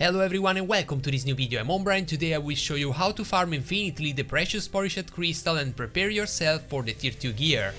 Hello everyone and welcome to this new video. I'm Ombra and today I will show you how to farm infinitely the precious polished crystal and prepare yourself for the tier 2 gear.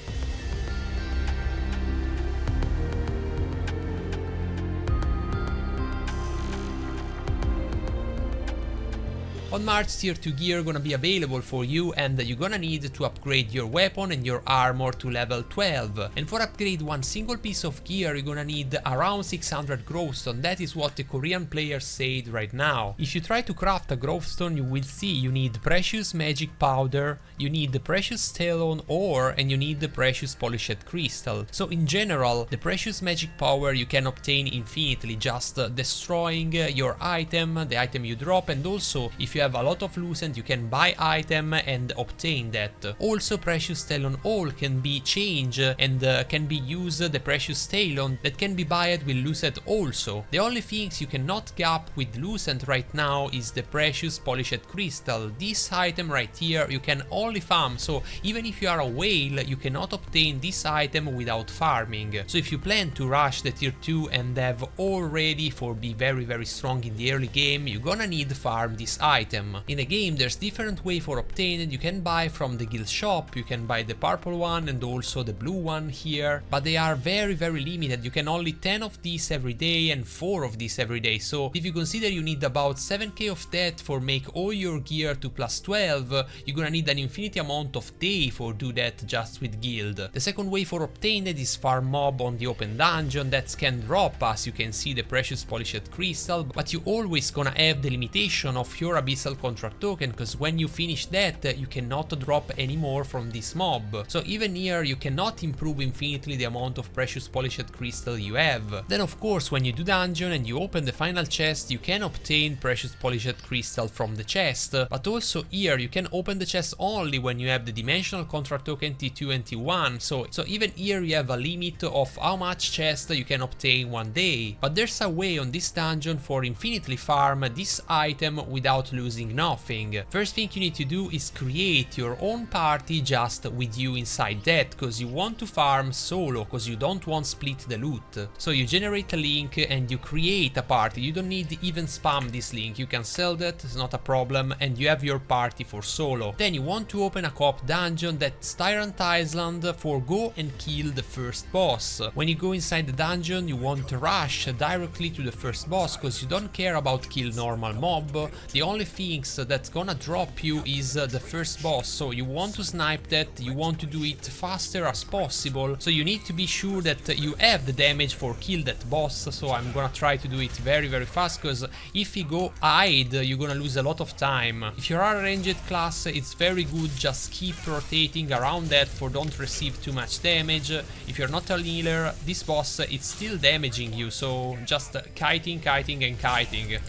On March, tier 2 gear gonna be available for you and you're gonna need to upgrade your weapon and your armor to level 12. And for upgrade one single piece of gear you're gonna need around 600 growstone. That is what the Korean players said right now. If you try to craft a growstone you will see you need precious magic powder, you need the precious stellone ore and you need the precious polished crystal. So in general the precious magic power you can obtain infinitely just destroying your item, the item you drop, and also if you have a lot of lucent you can buy item and obtain that. Also precious stellone ore can be changed and can be used the precious stellone that can be bought with lucent also. The only things you cannot gap with lucent right now is the precious polished crystal. This item right here you can only farm, so even if you are a whale you cannot obtain this item without farming. So if you plan to rush the tier 2 and have all ready for be very strong in the early game, you're gonna need to farm this item. In the game there's different way for obtaining. You can buy from the guild shop, you can buy the purple one and also the blue one here, but they are very limited. You can only 10 of these every day and 4 of these every day. So if you consider you need about 7k of that for make all your gear to plus 12, you're gonna need an infinity amount of day for do that just with guild. The second way for obtain it is farm mob on the open dungeon that can drop, as you can see, the precious polished crystal, but you always gonna have the limitation of your abyssal contract token, because when you finish that you cannot drop any more from this mob. So even here you cannot improve infinitely the amount of precious polished crystal you have. Then of course when you do dungeon and you open the final chest you can obtain precious polished crystal from the chest, but also here you can open the chest only when you have the dimensional contract token T2 and T1, so even here you have a limit of how much chest you can obtain one day. But there's a way on this dungeon for infinitely farm this item without losing nothing. First thing you need to do is create your own party just with you inside that, because you want to farm solo, because you don't want split the loot. So you generate a link and you create a party. You don't need even spam this link, you can sell that, it's not a problem, and you have your party for solo. Then you want to open a co-op dungeon that's Tyrant Island for go and kill the first boss. When you go inside the dungeon you want to rush directly to the first boss, because you don't care about kill normal mob. The only things that's gonna drop you is the first boss, so you want to snipe that, you want to do it faster as possible, so you need to be sure that you have the damage for kill that boss. So I'm gonna try to do it very fast, because if you go hide you're gonna lose a lot of time. If you are a ranged class it's very good, just keep rotating around that for don't receive too much damage. If you're not a healer this boss it's still damaging you, so just kiting and kiting.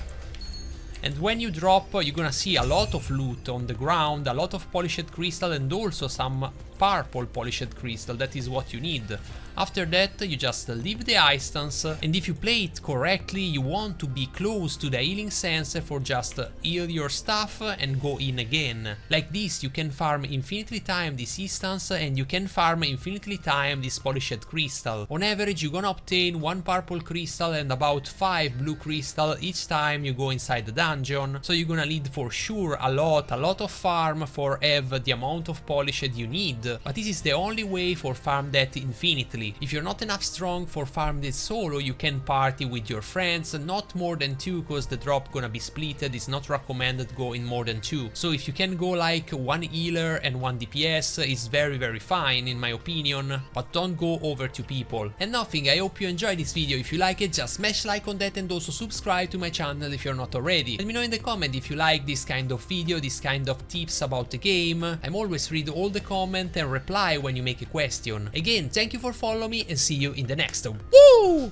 And when you drop you're gonna see a lot of loot on the ground, a lot of polished crystal and also some purple polished crystal. That is what you need. After that you just leave the instance, and if you play it correctly you want to be close to the healing sense for just heal your stuff and go in again. Like this you can farm infinitely time this instance and you can farm infinitely time this polished crystal. On average you're gonna obtain 1 purple crystal and about 5 blue crystal each time you go inside the dungeon. So you're gonna need for sure a lot of farm for have the amount of polished you need, but this is the only way for farm that infinitely. If you're not enough strong for farm this solo you can party with your friends, not more than 2 because the drop gonna be splitted. It's not recommended go in more than 2. So if you can go like 1 healer and 1 DPS is very fine in my opinion, but don't go over 2 people. And nothing, I hope you enjoyed this video. If you like it just smash like on that and also subscribe to my channel if you're not already. Let me know in the comment if you like this kind of video, this kind of tips about the game. I'm always read all the comment and reply when you make a question. Again, thank you for following me and see you in the next one. Woo!